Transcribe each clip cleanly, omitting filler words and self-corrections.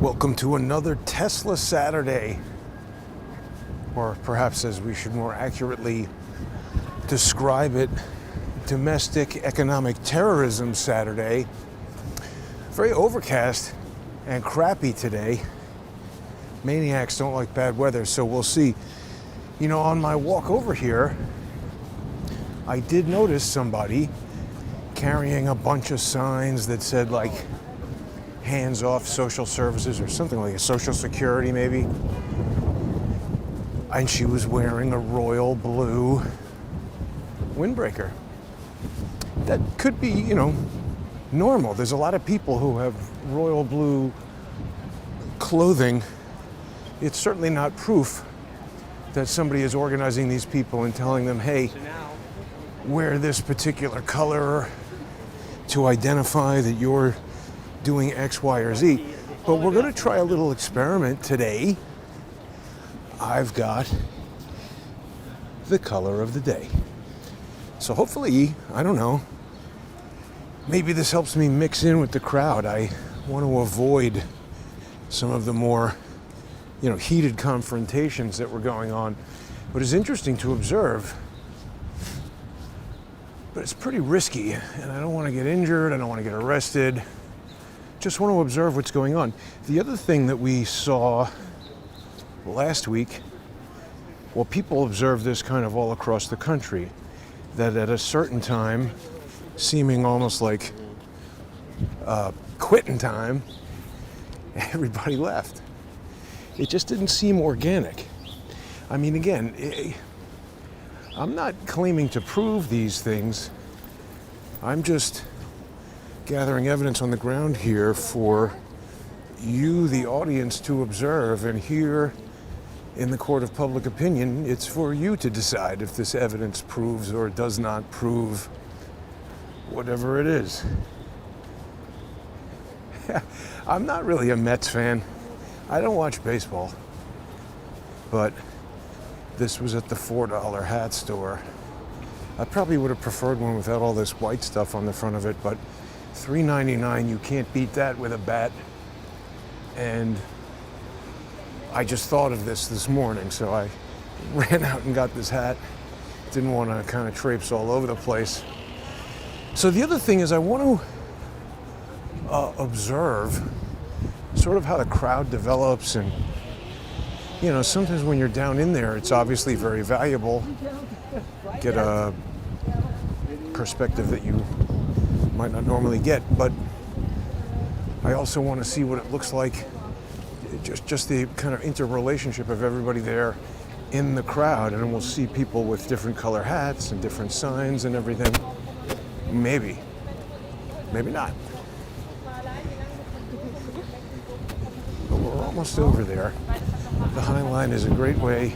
Welcome to another Tesla Saturday, or perhaps as we should more accurately describe it, domestic economic terrorism Saturday. Very overcast and crappy today. Maniacs don't like bad weather, so we'll see. You know, on my walk over here, I did notice somebody carrying a bunch of signs that said like hands off social services or something like a social security maybe. And she was wearing a royal blue windbreaker. That could be, you know, normal. There's a lot of people who have royal blue clothing. It's certainly not proof that somebody is organizing these people and telling them, hey, wear this particular color to identify that you're doing X, Y, or Z. But we're going to try a little experiment today. I've got the color of the day. So hopefully, I don't know, maybe this helps me mix in with the crowd. I want to avoid some of the more, you know, heated confrontations that were going on. But it's interesting to observe. But it's pretty risky, and I don't want to get injured, I don't want to get arrested. Just want to observe what's going on. The other thing that we saw last week, well, people observed this kind of all across the country, that at a certain time, seeming almost like quitting time, everybody left. It just didn't seem organic. I mean, again, I'm not claiming to prove these things. I'm just gathering evidence on the ground here for you, the audience, to observe. And here in the court of public opinion, it's for you to decide if this evidence proves or does not prove whatever it is. I'm not really a Mets fan. I don't watch baseball. But this was at the $4 hat store. I probably would have preferred one without all this white stuff on the front of it, but $3.99, you can't beat that with a bat. And I just thought of this morning, so I ran out and got this hat. Didn't want to kind of traipse all over the place. So the other thing is I want to observe sort of how the crowd develops, and you know, sometimes when you're down in there, it's obviously very valuable. Get a perspective that you might not normally get, but I also want to see what it looks like, just the kind of interrelationship of everybody there in the crowd, and we'll see people with different color hats and different signs and everything. Maybe not. But we're almost over there. The High Line is a great way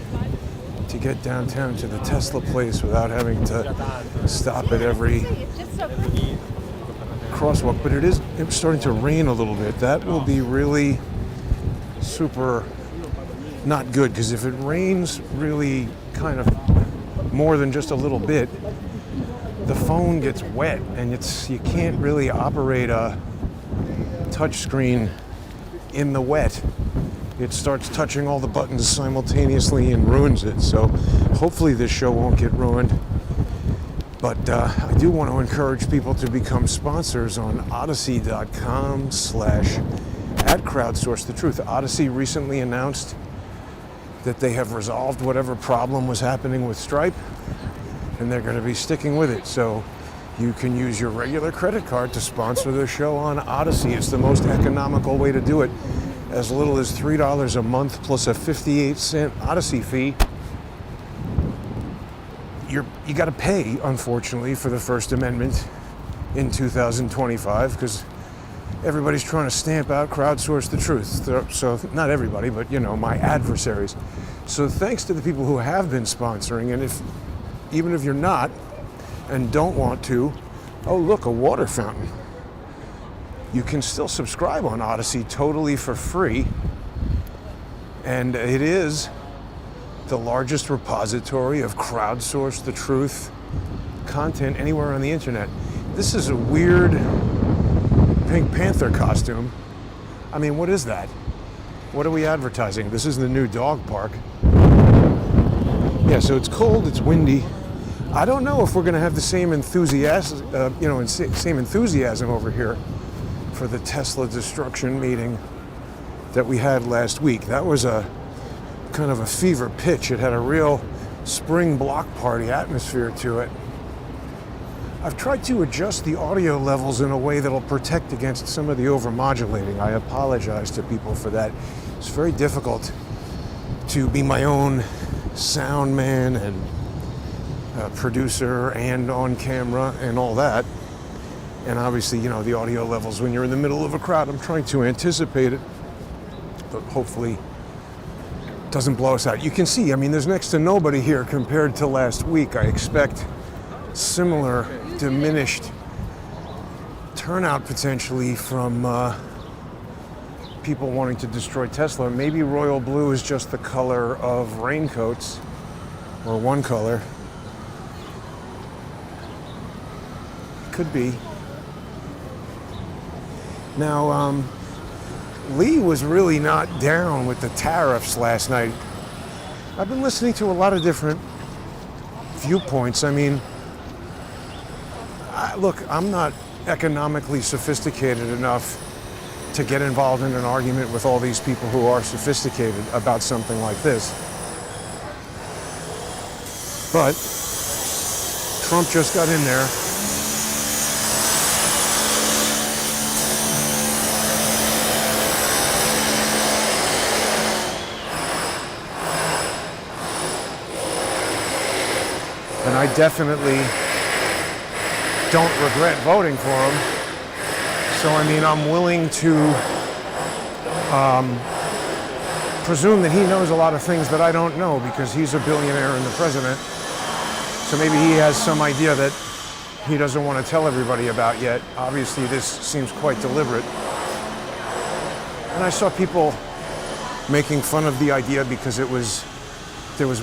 to get downtown to the Tesla place without having to stop at every crosswalk. But it's starting to rain a little bit. That will be really super not good, because if it rains really kind of more than just a little bit, the phone gets wet and you can't really operate a touch screen in the wet. It starts touching all the buttons simultaneously and ruins it. So hopefully this show won't get ruined. But I do want to encourage people to become sponsors on odyssey.com/@Crowdsource the Truth. Odyssey recently announced that they have resolved whatever problem was happening with Stripe, and they're going to be sticking with it. So you can use your regular credit card to sponsor the show on Odyssey. It's the most economical way to do it. As little as $3 a month plus a 58-cent Odyssey fee. You got to pay, unfortunately, for the First Amendment in 2025, because everybody's trying to stamp out Crowdsource the Truth. So not everybody, but you know, my adversaries. So thanks to the people who have been sponsoring, and even if you're not and don't want to, oh look, a water fountain. You can still subscribe on Odyssey totally for free. And it is the largest repository of Crowdsource the Truth content anywhere on the internet. This is a weird Pink Panther costume. I mean, what is that? What are we advertising? This is the new dog park. Yeah, so it's cold, it's windy. I don't know if we're going to have the same enthusiasm, same enthusiasm over here for the Tesla destruction meeting that we had last week. That was a kind of a fever pitch. It had a real spring block party atmosphere to it. I've tried to adjust the audio levels in a way that'll protect against some of the overmodulating. I apologize to people for that. It's very difficult to be my own sound man and producer and on camera and all that. And obviously, the audio levels when you're in the middle of a crowd, I'm trying to anticipate it, but hopefully it doesn't blow us out. You can see, there's next to nobody here compared to last week. I expect similar diminished turnout potentially from people wanting to destroy Tesla. Maybe royal blue is just the color of raincoats, or one color. Could be. Now, Lee was really not down with the tariffs last night. I've been listening to a lot of different viewpoints. Look, I'm not economically sophisticated enough to get involved in an argument with all these people who are sophisticated about something like this. But Trump just got in there. And I definitely don't regret voting for him. So, I'm willing to presume that he knows a lot of things that I don't know because he's a billionaire and the president. So maybe he has some idea that he doesn't want to tell everybody about yet. Obviously, this seems quite deliberate. And I saw people making fun of the idea because there was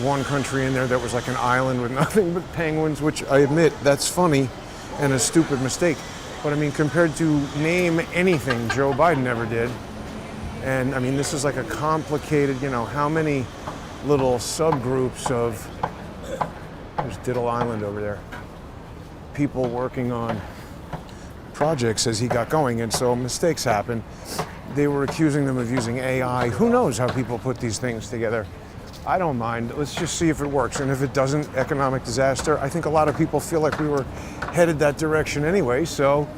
one country in there that was like an island with nothing but penguins, which I admit, that's funny and a stupid mistake. But compared to name anything Joe Biden ever did, and this is like a complicated, how many little subgroups of, there's Diddle Island over there, people working on projects as he got going, and so mistakes happen. They were accusing them of using AI. Who knows how people put these things together? I don't mind. Let's just see if it works. And if it doesn't, economic disaster. I think a lot of people feel like we were headed that direction anyway. So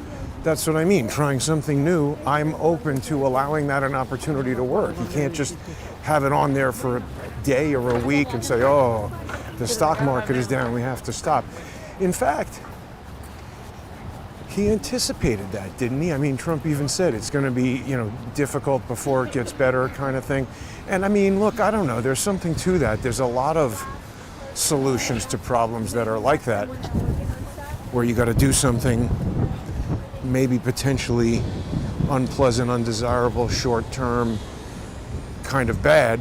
that's what I mean. Trying something new, I'm open to allowing that an opportunity to work. You can't just have it on there for a day or a week and say, oh, the stock market is down, we have to stop. In fact, he anticipated that, didn't he? Trump even said it's going to be, difficult before it gets better kind of thing. And look, I don't know. There's something to that. There's a lot of solutions to problems that are like that, where you got to do something maybe potentially unpleasant, undesirable, short-term, kind of bad.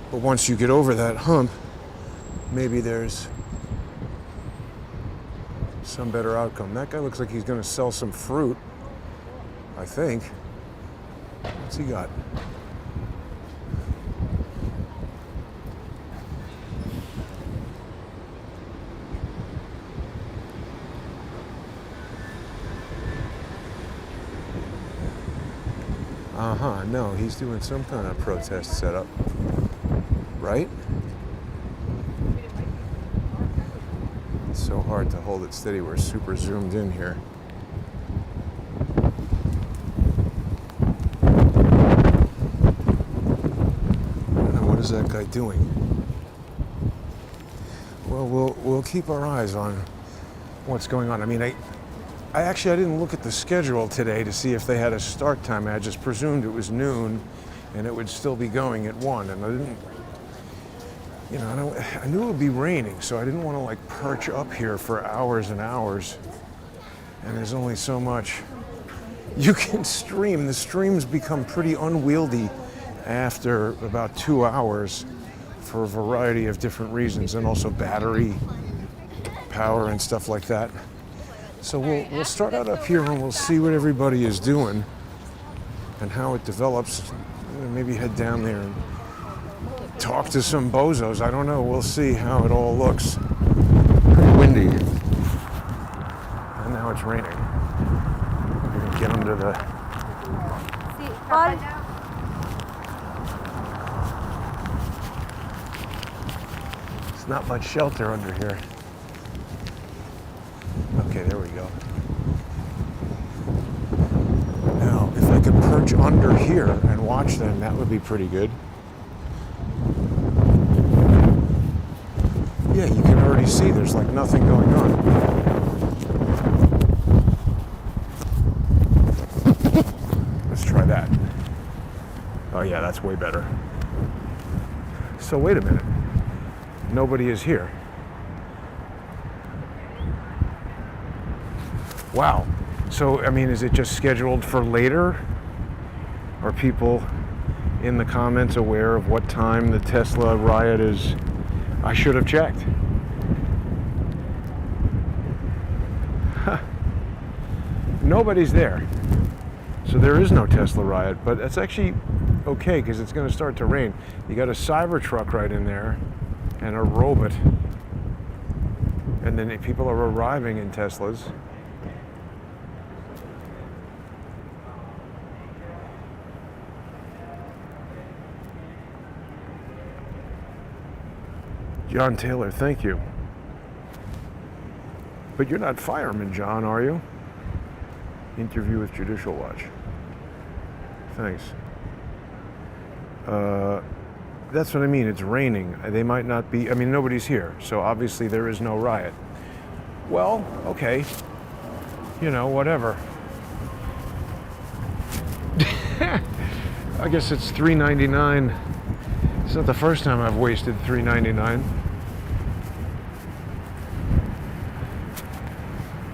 But once you get over that hump, maybe there's some better outcome. That guy looks like he's going to sell some fruit, I think. What's he got? No, he's doing some kind of protest setup, right? It's so hard to hold it steady. We're super zoomed in here. What is that guy doing? Well, we'll keep our eyes on what's going on. I didn't look at the schedule today to see if they had a start time. I just presumed it was noon and it would still be going at 1. And I didn't, I knew it would be raining, so I didn't want to perch up here for hours and hours. And there's only so much you can stream. The streams become pretty unwieldy after about 2 hours for a variety of different reasons, and also battery power and stuff like that. So we'll start out up here and we'll see what everybody is doing and how it develops. gonna maybe head down there and talk to some bozos. I don't know. We'll see how it all looks. Pretty windy. And now it's raining. We're gonna get under the... There's not much shelter under here. Okay, there we go. Now, if I could perch under here and watch them, that would be pretty good. Yeah, you can already see there's like nothing going on. Let's try that. Oh yeah, that's way better. So wait a minute. Nobody is here. Wow. So, I mean, is it just scheduled for later? Are people in the comments aware of what time the Tesla riot is? I should have checked. Huh. Nobody's there. So there is no Tesla riot, but that's actually okay because it's going to start to rain. You got a Cybertruck right in there and a robot. And then people are arriving in Teslas. John Taylor, thank you. But you're not fireman, John, are you? Interview with Judicial Watch. Thanks. That's what I mean, it's raining. They might not be, I mean, nobody's here, so obviously there is no riot. Well, okay. You know, whatever. I guess it's $3.99. It's not the first time I've wasted $3.99.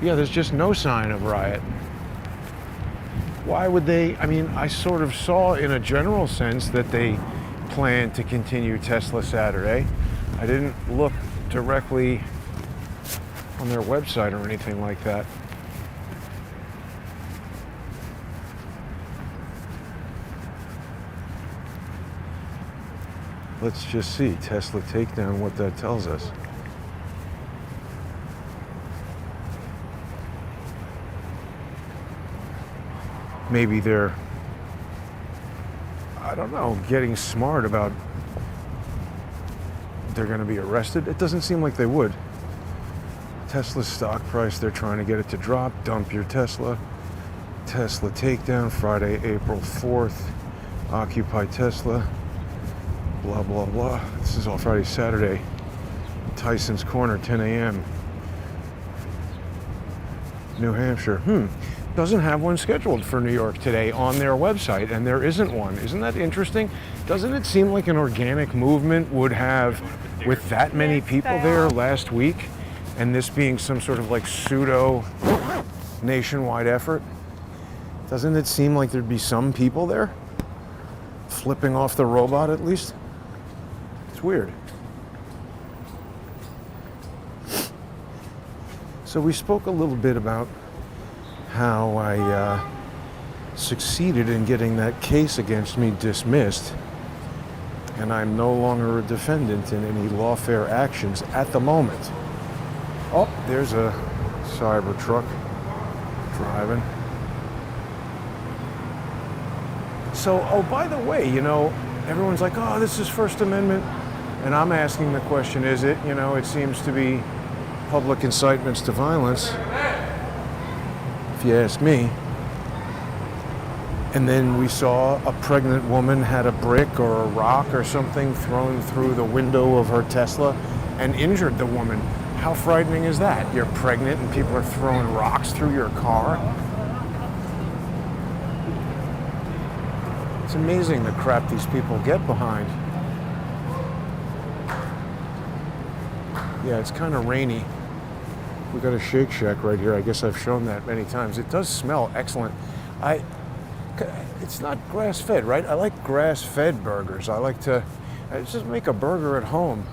Yeah, there's just no sign of riot. Why would they? I mean, I sort of saw in a general sense that they plan to continue Tesla Saturday. I didn't look directly on their website or anything like that. Let's just see, Tesla Takedown, what that tells us. Maybe they're, I don't know, getting smart about they're going to be arrested. It doesn't seem like they would. Tesla's stock price, they're trying to get it to drop. Dump your Tesla. Tesla Takedown, Friday, April 4th. Occupy Tesla. Blah, blah, blah. This is all Friday, Saturday. Tyson's Corner, 10 a.m. New Hampshire. Doesn't have one scheduled for New York today on their website, and there isn't one. Isn't that interesting? Doesn't it seem like an organic movement would have, with that many people there last week, and this being some sort of like pseudo nationwide effort? Doesn't it seem like there'd be some people there flipping off the robot at least? It's weird. So we spoke a little bit about how I succeeded in getting that case against me dismissed, and I'm no longer a defendant in any lawfare actions at the moment. Oh, there's a Cybertruck driving. So, oh, by the way, you know, everyone's like, oh, this is First Amendment. And I'm asking the question, is it? You know, it seems to be public incitements to violence, if you ask me. And then we saw a pregnant woman had a brick or a rock or something thrown through the window of her Tesla and injured the woman. How frightening is that? You're pregnant and people are throwing rocks through your car? It's amazing the crap these people get behind. Yeah, it's kind of rainy. We got a Shake Shack right here. I guess I've shown that many times. It does smell excellent. It's not grass-fed, right? I like grass-fed burgers. I like to just make a burger at home,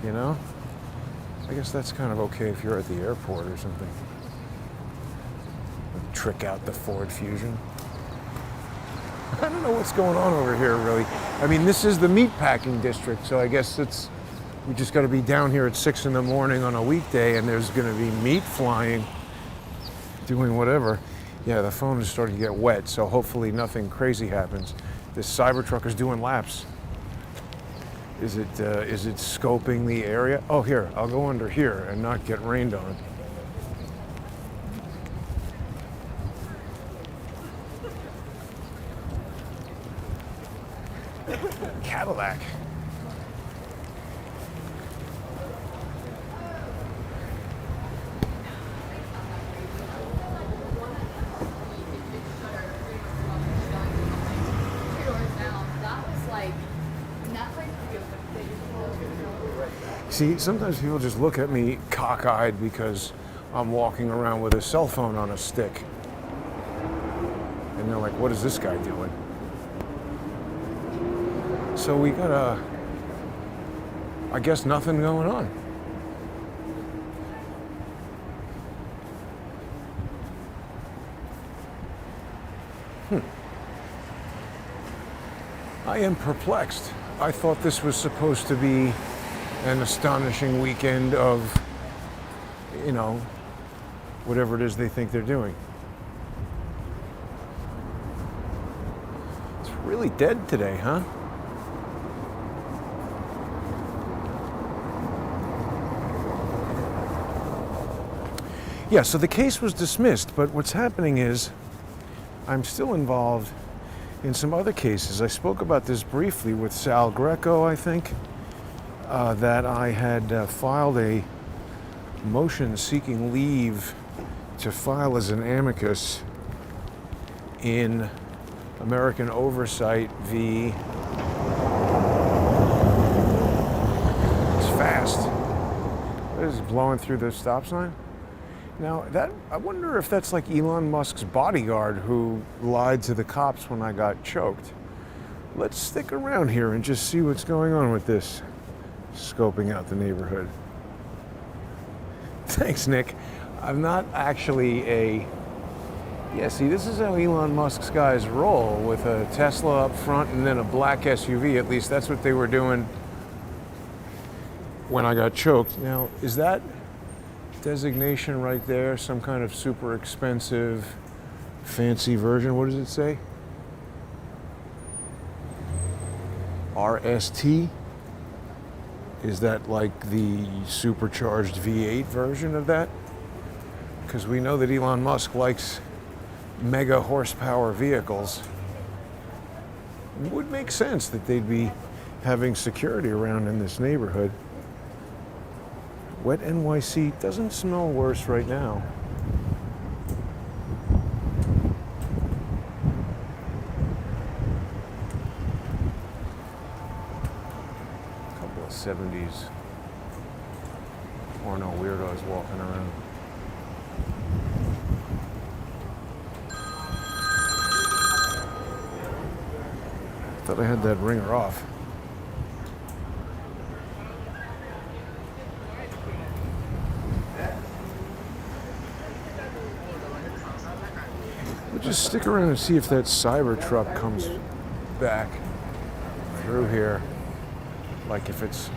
you know? I guess that's kind of okay if you're at the airport or something. Trick out the Ford Fusion. I don't know what's going on over here, really. I mean, this is the meatpacking district, so I guess we just got to be down here at 6 in the morning on a weekday, and there's going to be meat flying, doing whatever. Yeah, the phone is starting to get wet, so hopefully nothing crazy happens. This Cybertruck is doing laps. Is it scoping the area? Oh, here, I'll go under here and not get rained on. Cadillac. See, sometimes people just look at me cockeyed because I'm walking around with a cell phone on a stick. And they're like, what is this guy doing? So we got I guess nothing going on. I am perplexed. I thought this was supposed to be an astonishing weekend of, whatever it is they think they're doing. It's really dead today, huh? Yeah, so the case was dismissed, but what's happening is I'm still involved in some other cases. I spoke about this briefly with Sal Greco, I think, that I had filed a motion seeking leave to file as an amicus in American Oversight v. It's fast. What is it, blowing through the stop sign? Now, I wonder if that's like Elon Musk's bodyguard who lied to the cops when I got choked. Let's stick around here and just see what's going on with this. Scoping out the neighborhood. Thanks, Nick. I'm not actually yeah, see, this is how Elon Musk's guys roll, with a Tesla up front and then a black SUV. At least that's what they were doing when I got choked. Now, is that designation right there some kind of super expensive, fancy version? What does it say? RST? Is that like the supercharged V8 version of that? Because we know that Elon Musk likes mega horsepower vehicles. It would make sense that they'd be having security around in this neighborhood. Wet NYC doesn't smell worse right now. A couple of 70s porno weirdos walking around. Thought I had that ringer off. We'll just stick around and see if that Cybertruck comes back through here. Like if it's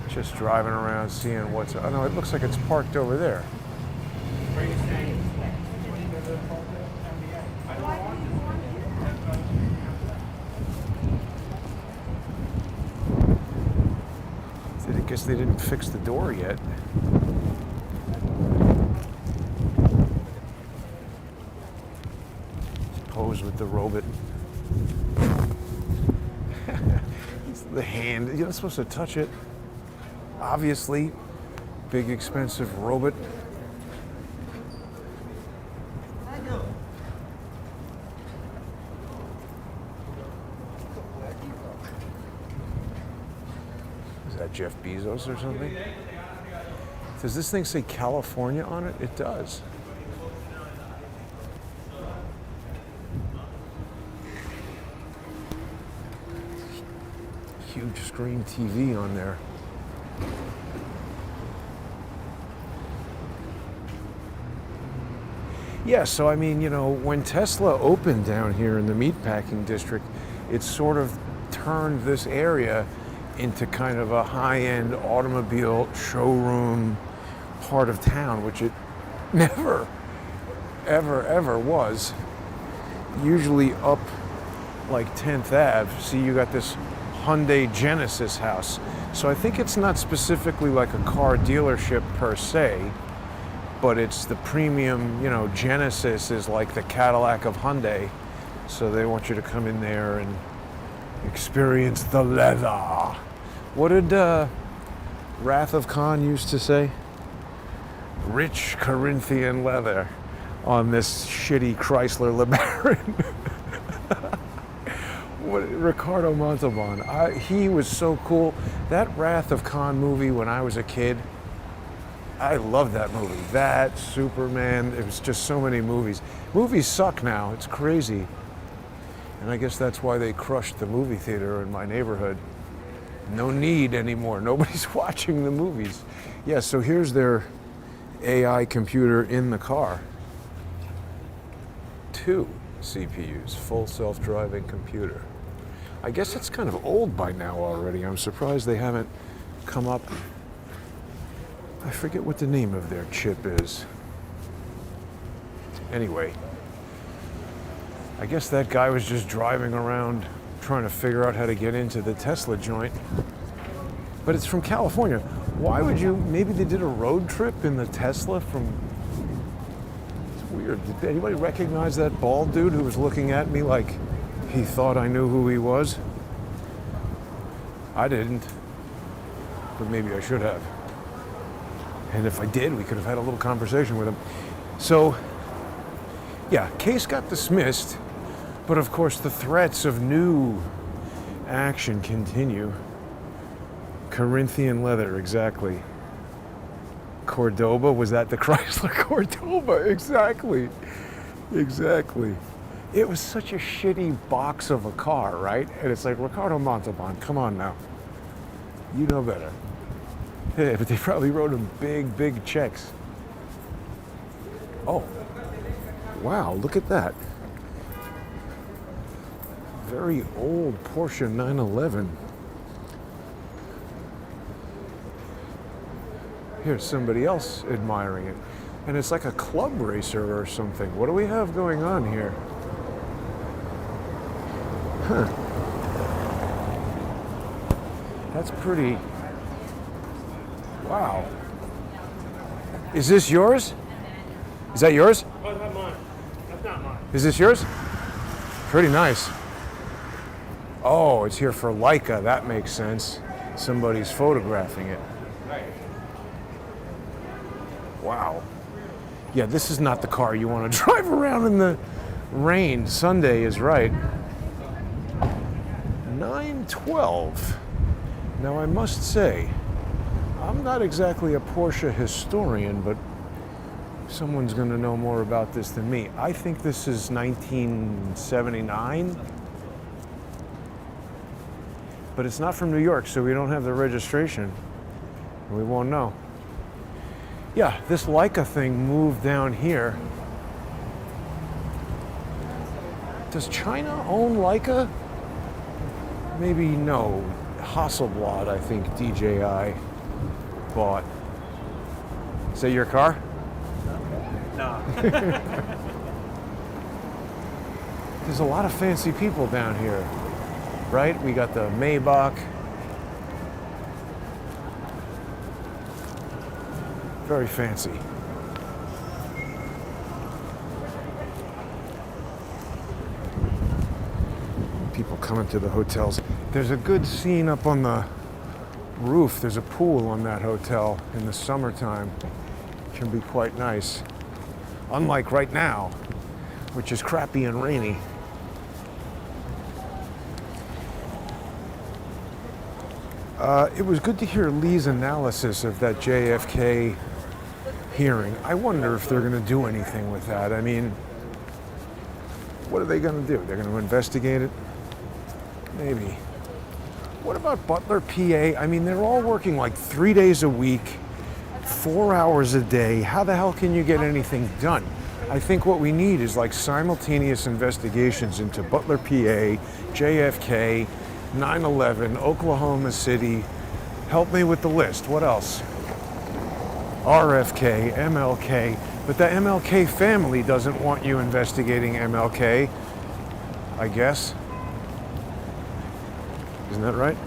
just driving around seeing what's... Oh no, it looks like it's parked over there. I guess they didn't fix the door yet. Pose with the robot. It's the hand. You're not supposed to touch it. Obviously, big expensive robot. Is that Jeff Bezos or something? Does this thing say California on it? It does. Huge screen TV on there. Yeah, so I mean, when Tesla opened down here in the Meatpacking district, it sort of turned this area into kind of a high-end automobile showroom part of town, which it never, ever was. Usually up like 10th Ave, see you got this Hyundai Genesis house. So I think it's not specifically like a car dealership per se, but it's the premium, Genesis is like the Cadillac of Hyundai. So they want you to come in there and experience the leather. What did Wrath of Khan used to say? Rich Corinthian leather on this shitty Chrysler LeBaron. Ricardo Montalban, he was so cool. That Wrath of Khan movie when I was a kid, I loved that movie. That, Superman, it was just so many movies. Movies suck now, it's crazy. And I guess that's why they crushed the movie theater in my neighborhood. No need anymore, nobody's watching the movies. Yeah, so here's their AI computer in the car. 2 CPUs, full self-driving computer. I guess it's kind of old by now already. I'm surprised they haven't come up. I forget what the name of their chip is. Anyway, I guess that guy was just driving around trying to figure out how to get into the Tesla joint. But it's from California. Why would you, maybe they did a road trip in the Tesla from, it's weird. Did anybody recognize that bald dude who was looking at me like he thought I knew who he was? I didn't, but maybe I should have. And if I did, we could have had a little conversation with him. So, yeah, case got dismissed, but of course the threats of new action continue. Corinthian leather, exactly. Cordoba, was that the Chrysler Cordoba? Exactly. It was such a shitty box of a car, right? And it's like, Ricardo Montalban, come on now. You know better. Yeah, but they probably wrote him big checks. Oh, wow, look at that. Very old Porsche 911. Here's somebody else admiring it. And it's like a club racer or something. What do we have going on here? Huh. That's pretty... Wow. Is this yours? Is that yours? Oh, that's mine. That's not mine. Is this yours? Pretty nice. Oh, it's here for Leica. That makes sense. Somebody's photographing it. Right. Wow. Yeah, this is not the car you want to drive around in the rain. Sunday is right. 912. Now I must say, I'm not exactly a Porsche historian, but someone's going to know more about this than me. I think this is 1979. But it's not from New York, so we don't have the registration. And we won't know. Yeah, this Leica thing moved down here. Does China own Leica? Maybe no. Hasselblad, I think DJI bought. Is that your car? No. There's a lot of fancy people down here, right? We got the Maybach. Very fancy. People coming to the hotels. There's a good scene up on the roof. There's a pool on that hotel in the summertime. It can be quite nice. Unlike right now, which is crappy and rainy. It was good to hear Lee's analysis of that JFK hearing. I wonder if they're going to do anything with that. I mean, what are they going to do? They're going to investigate it? Maybe. What about Butler, PA? I mean, they're all working like 3 days a week, 4 hours a day. How the hell can you get anything done? I think what we need is like simultaneous investigations into Butler, PA, JFK, 9/11, Oklahoma City. Help me with the list. What else? RFK, MLK. But the MLK family doesn't want you investigating MLK, I guess. Isn't that right?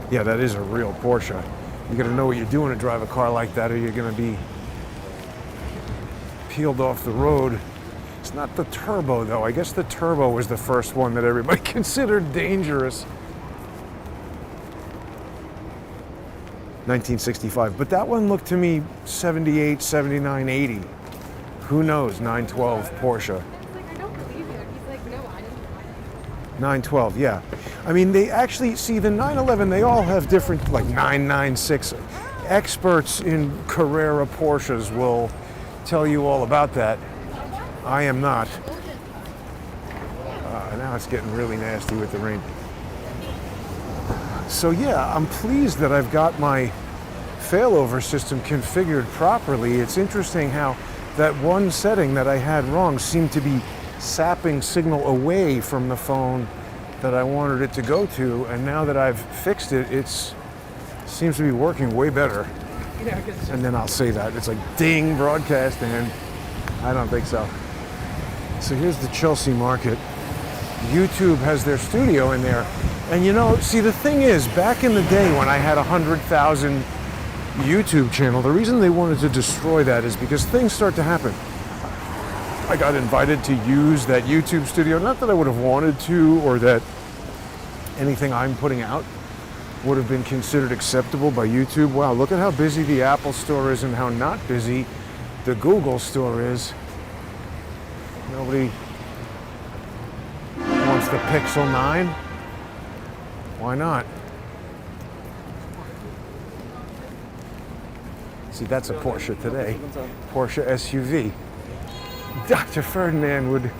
Yeah, that is a real Porsche. You gotta know what you're doing to drive a car like that, or you're gonna be peeled off the road. It's not the turbo though. I guess the turbo was the first one that everybody considered dangerous. 1965, but that one looked to me 78, 79, 80. Who knows? 912 Porsche. I don't believe you. He's like, no, I didn't. 912, yeah. I mean, they actually, see the 911, they all have different, like 996. Experts in Carrera Porsches will tell you all about that. I am not. Now it's getting really nasty with the rain. So yeah, I'm pleased that I've got my failover system configured properly. It's interesting how that one setting that I had wrong seemed to be sapping signal away from the phone that I wanted it to go to, and now that I've fixed it, it seems to be working way better. And then I'll say that. It's like ding, broadcast, and I don't think so. So here's the Chelsea market. YouTube has their studio in there. And you know, see, the thing is, back in the day when I had 100,000 YouTube channel, the reason they wanted to destroy that is because things start to happen. I got invited to use that YouTube studio, not that I would have wanted to, or that anything I'm putting out would have been considered acceptable by YouTube. Wow, look at how busy the Apple store is and how not busy the Google store is. Nobody wants the Pixel 9. Why not? See, that's a Porsche today. Porsche SUV. Dr. Ferdinand would,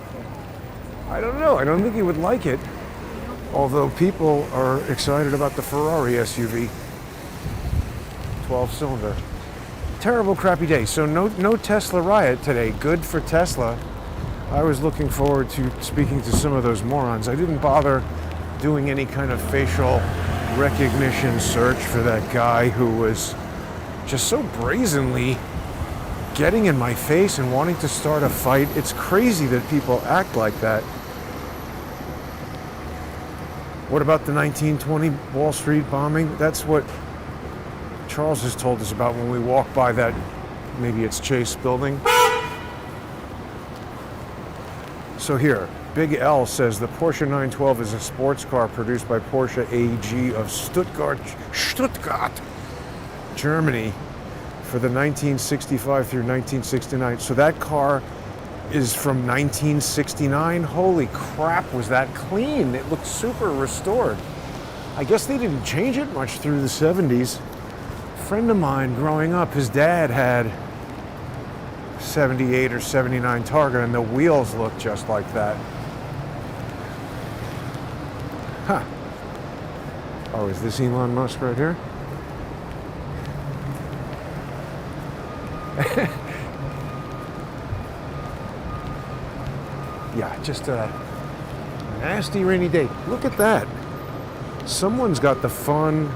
I don't know, I don't think he would like it. Although people are excited about the Ferrari SUV. 12-cylinder. Terrible, crappy day. So no Tesla riot today. Good for Tesla. I was looking forward to speaking to some of those morons. I didn't bother doing any kind of facial recognition search for that guy who was just so brazenly getting in my face and wanting to start a fight. It's crazy that people act like that. What about the 1920 Wall Street bombing? That's what Charles has told us about when we walk by that, maybe it's Chase building. So here, Big L says the Porsche 912 is a sports car produced by Porsche AG of Stuttgart, Germany, for the 1965 through 1969. So that car is from 1969. Holy crap, was that clean? It looked super restored. I guess they didn't change it much through the 70s. A friend of mine growing up, his dad had 78 or 79 Targa, and the wheels look just like that. Huh. Oh, is this Elon Musk right here? Yeah, just a nasty rainy day. Look at that. Someone's got the fun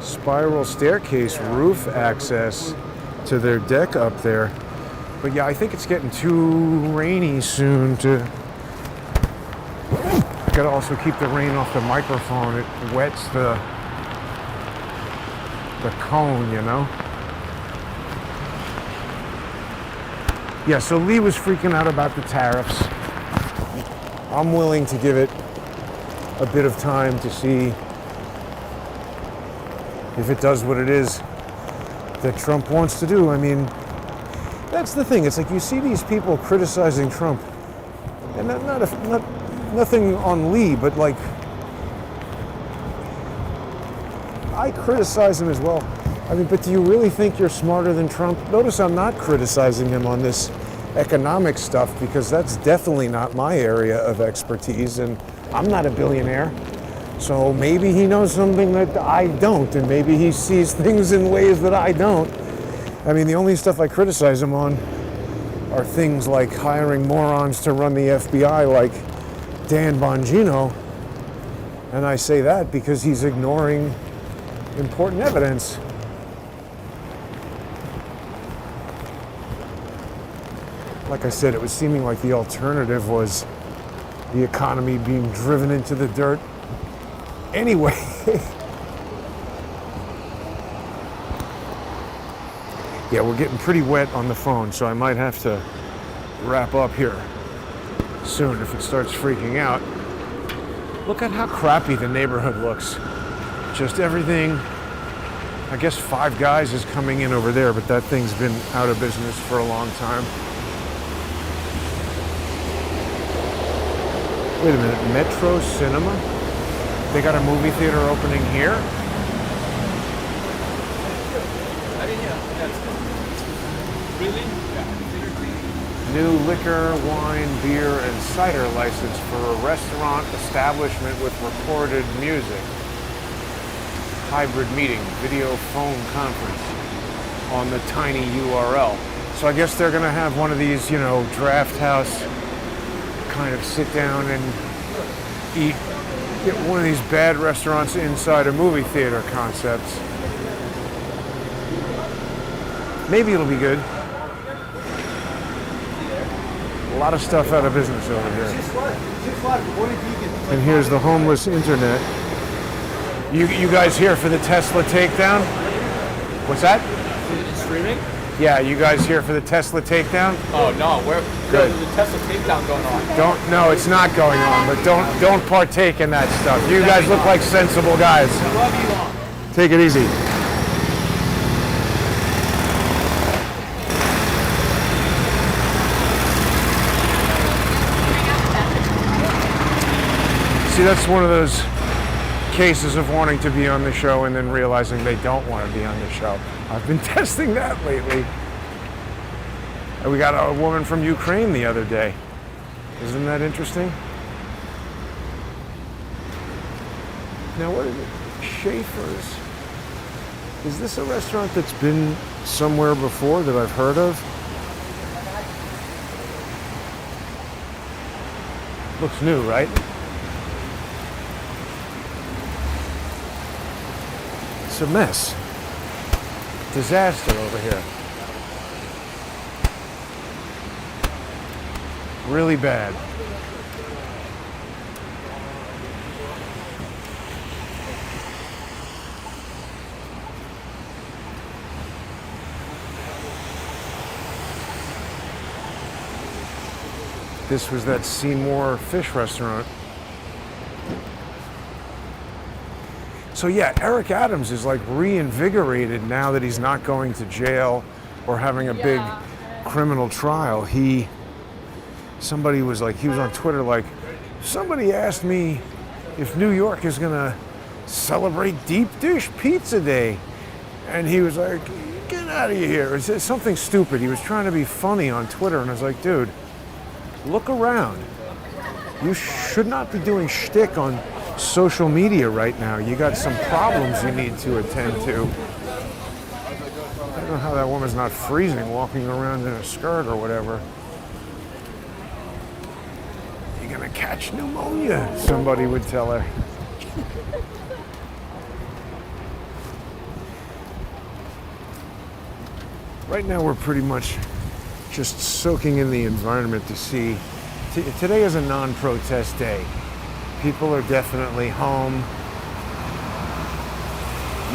spiral staircase roof access to their deck up there. But yeah, I think it's getting too rainy soon to... Gotta also keep the rain off the microphone. It wets the cone, you know? Yeah, so Lee was freaking out about the tariffs. I'm willing to give it a bit of time to see if it does what it is that Trump wants to do. I mean, that's the thing. It's like you see these people criticizing Trump, and nothing on Lee, but like, I criticize him as well. I mean, but do you really think you're smarter than Trump? Notice I'm not criticizing him on this economic stuff, because that's definitely not my area of expertise, and I'm not a billionaire. So maybe he knows something that I don't, and maybe he sees things in ways that I don't. I mean, the only stuff I criticize him on are things like hiring morons to run the FBI like Dan Bongino. And I say that because he's ignoring important evidence. Like I said, it was seeming like the alternative was the economy being driven into the dirt anyway. Yeah, we're getting pretty wet on the phone, so I might have to wrap up here soon if it starts freaking out. Look at how crappy the neighborhood looks. Just everything. I guess Five Guys is coming in over there, but that thing's been out of business for a long time. Wait a minute, Metro Cinema? They got a movie theater opening here? Really? New liquor, wine, beer, and cider license for a restaurant establishment with recorded music. Hybrid meeting, video phone conference on the tiny URL. So I guess they're gonna have one of these, draft house kind of sit down and eat, get one of these bad restaurants inside a movie theater concepts. Maybe it'll be good. A lot of stuff out of business over here. And here's the homeless internet. You guys here for the Tesla Takedown? What's that? Streaming? Yeah, you guys here for the Tesla Takedown? Oh no, Good. There's a Tesla Takedown going on. No, it's not going on, but don't partake in that stuff. You guys look like sensible guys. I love you all. Take it easy. See, that's one of those cases of wanting to be on the show and then realizing they don't want to be on the show. I've been testing that lately. We got a woman from Ukraine the other day. Isn't that interesting? Now, what is it? Schaefer's. Is this a restaurant that's been somewhere before that I've heard of? Looks new, right? It's a mess. Disaster over here. Really bad. This was that Seymour fish restaurant. So yeah, Eric Adams is like reinvigorated now that he's not going to jail or having a big criminal trial. Somebody was like, he was on Twitter like, somebody asked me if New York is gonna celebrate deep dish pizza day. And he was like, get out of here. It's something stupid. He was trying to be funny on Twitter, and I was like, dude, look around. You should not be doing shtick on social media right now. You got some problems you need to attend to. I don't know how that woman's not freezing walking around in a skirt or whatever. You're gonna catch pneumonia, somebody would tell her. Right now we're pretty much just soaking in the environment to see. Today is a non-protest day. People are definitely home,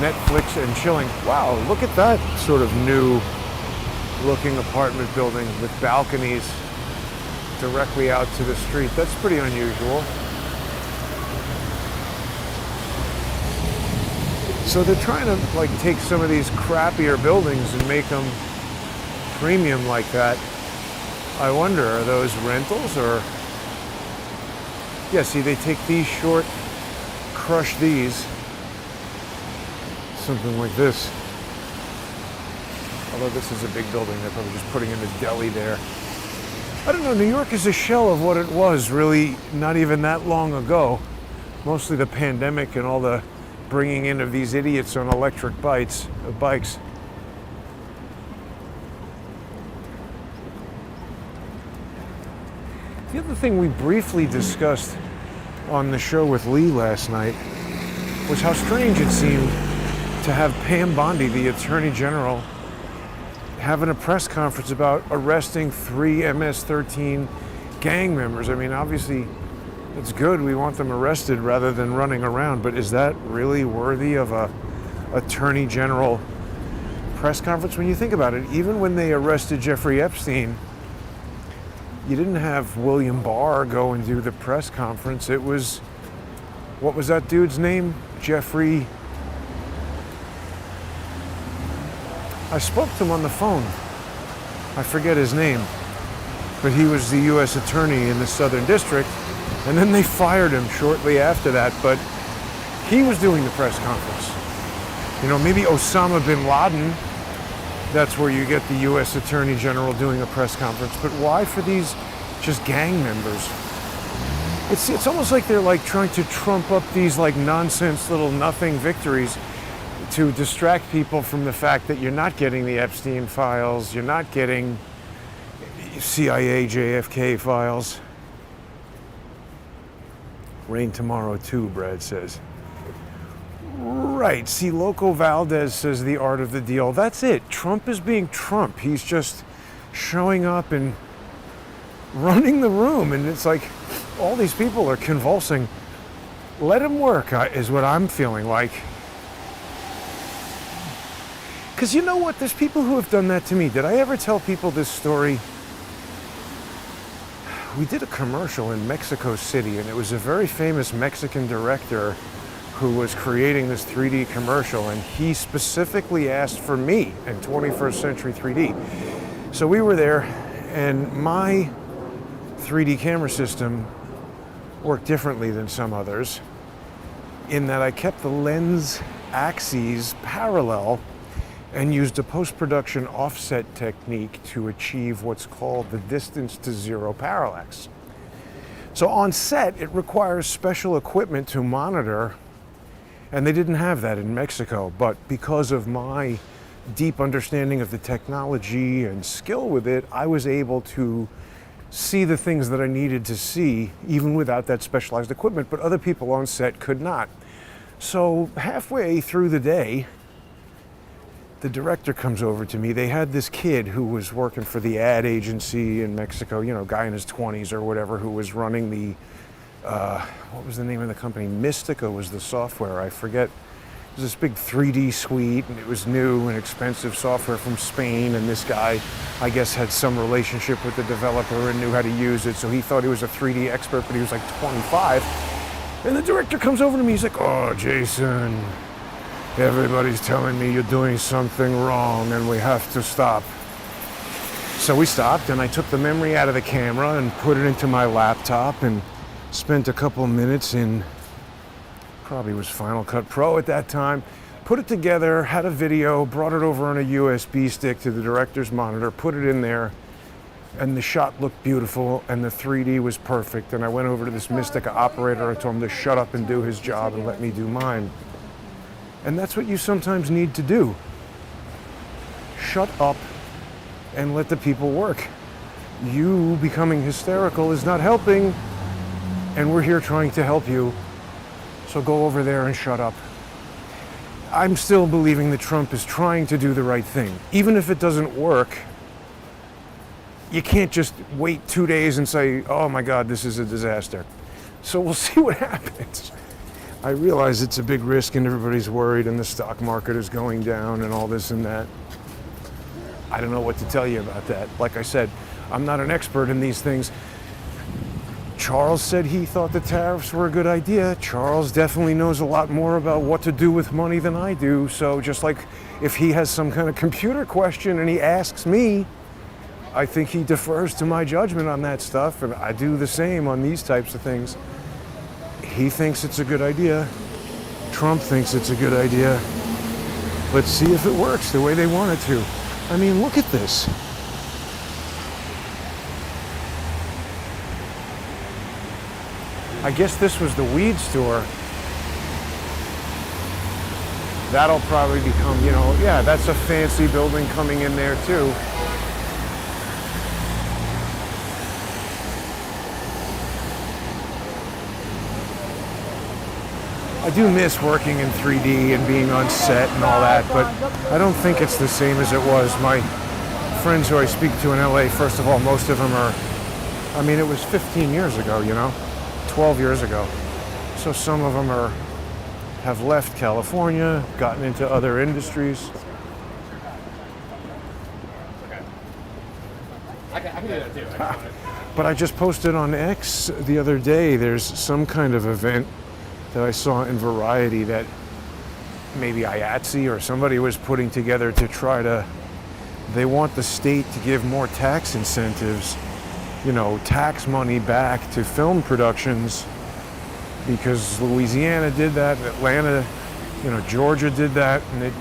Netflix and chilling. Wow, look at that sort of new looking apartment building with balconies directly out to the street. That's pretty unusual. So they're trying to like take some of these crappier buildings and make them premium like that. I wonder, are those rentals or? Yeah, see, they take these short, crush these. Something like this. Although this is a big building, they're probably just putting in a deli there. I don't know, New York is a shell of what it was really not even that long ago. Mostly the pandemic and all the bringing in of these idiots on electric bikes. The other thing we briefly discussed on the show with Lee last night was how strange it seemed to have Pam Bondi, the Attorney General, having a press conference about arresting 3 MS-13 gang members. I mean, obviously, it's good. We want them arrested rather than running around. But is that really worthy of a Attorney General press conference? When you think about it, even when they arrested Jeffrey Epstein, you didn't have William Barr go and do the press conference. It was, what was that dude's name? Jeffrey. I spoke to him on the phone. I forget his name. But he was the U.S. Attorney in the Southern District. And then they fired him shortly after that. But he was doing the press conference. You know, maybe Osama bin Laden, that's where you get the U.S. Attorney General doing a press conference. But why for these just gang members? It's almost like they're like trying to trump up these like nonsense little nothing victories to distract people from the fact that you're not getting the Epstein files, you're not getting CIA JFK files. Rain tomorrow too, Brad says. Right, see, Loco Valdez says the art of the deal. That's it. Trump is being Trump. He's just showing up and running the room, and it's like all these people are convulsing. Let him work, is what I'm feeling like. Because you know what? There's people who have done that to me. Did I ever tell people this story? We did a commercial in Mexico City, and it was a very famous Mexican director who was creating this 3D commercial, and he specifically asked for me in 21st Century 3D. So we were there, and my 3D camera system worked differently than some others in that I kept the lens axes parallel and used a post-production offset technique to achieve what's called the distance to zero parallax. So on set, it requires special equipment to monitor, and they didn't have that in Mexico, but because of my deep understanding of the technology and skill with it, I was able to see the things that I needed to see, even without that specialized equipment, but other people on set could not. So halfway through the day, the director comes over to me. They had this kid who was working for the ad agency in Mexico, you know, guy in his 20s or whatever, who was running the, what was the name of the company? Mystica was the software, I forget. It was this big 3D suite, and it was new and expensive software from Spain, and this guy, I guess, had some relationship with the developer and knew how to use it, so he thought he was a 3D expert, but he was like 25. And the director comes over to me, he's like, "Oh, Jason, everybody's telling me you're doing something wrong and we have to stop." So we stopped, and I took the memory out of the camera and put it into my laptop and spent a couple of minutes in, probably was Final Cut Pro at that time, put it together, had a video, brought it over on a USB stick to the director's monitor, put it in there, and the shot looked beautiful and the 3D was perfect. And I went over to this Mystica operator, I told him to shut up and do his job and let me do mine. And that's what you sometimes need to do. Shut up and let the people work. You becoming hysterical is not helping, and we're here trying to help you. So go over there and shut up. I'm still believing that Trump is trying to do the right thing. Even if it doesn't work, you can't just wait 2 days and say, "Oh my God, this is a disaster." So we'll see what happens. I realize it's a big risk and everybody's worried and the stock market is going down and all this and that. I don't know what to tell you about that. Like I said, I'm not an expert in these things. Charles said he thought the tariffs were a good idea. Charles definitely knows a lot more about what to do with money than I do. So just like if he has some kind of computer question and he asks me, I think he defers to my judgment on that stuff, and I do the same on these types of things. He thinks it's a good idea. Trump thinks it's a good idea. Let's see if it works the way they want it to. I mean, look at this. I guess this was the weed store. That'll probably become, you know, yeah, that's a fancy building coming in there too. I do miss working in 3D and being on set and all that, but I don't think it's the same as it was. My friends who I speak to in LA, first of all, most of them are, I mean, it was 15 years ago, 12 years ago. So some of them have left California, gotten into other industries. I can do that too. But I just posted on X the other day, there's some kind of event that I saw in Variety that maybe IATSE or somebody was putting together to try to, they want the state to give more tax incentives, tax money back to film productions, because Louisiana did that, Atlanta, Georgia did that, and it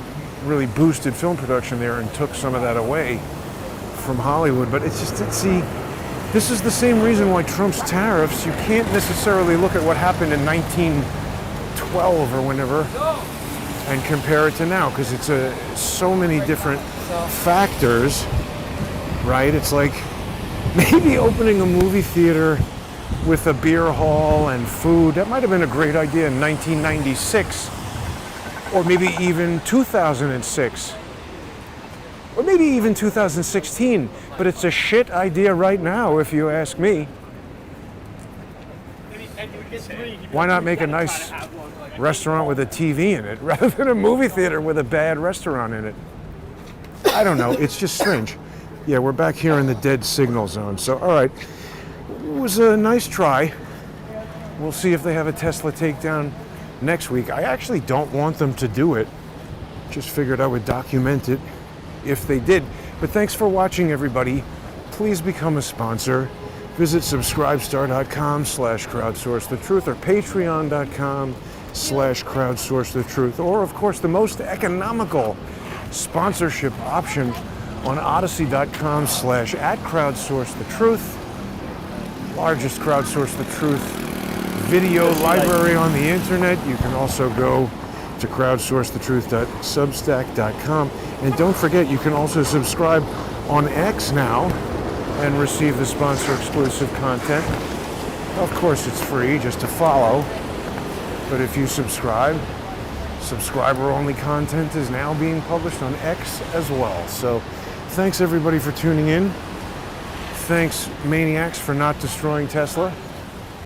really boosted film production there and took some of that away from Hollywood. But it's just, this is the same reason why Trump's tariffs, you can't necessarily look at what happened in 1912 or whenever and compare it to now, because it's so many different factors, right? It's like maybe opening a movie theater with a beer hall and food, that might have been a great idea in 1996, or maybe even 2006. Or maybe even 2016, but it's a shit idea right now, if you ask me. Why not make a nice restaurant with a TV in it, rather than a movie theater with a bad restaurant in it? I don't know, it's just strange. Yeah, we're back here in the dead signal zone, so all right. It was a nice try. We'll see if they have a Tesla Takedown next week. I actually don't want them to do it. Just figured I would document it if they did. But thanks for watching, everybody. Please become a sponsor. Visit subscribestar.com/crowdsourcethetruth or patreon.com/crowdsourcethetruth, or of course the most economical sponsorship option on odyssey.com/@crowdsourcethetruth. Largest Crowdsource the Truth video library on the internet. You can also go to crowdsourcethetruth.substack.com. And don't forget, you can also subscribe on X now and receive the sponsor exclusive content. Of course, it's free just to follow. But if you subscribe, subscriber-only content is now being published on X as well. So thanks everybody for tuning in. Thanks, Maniacs, for not destroying Tesla.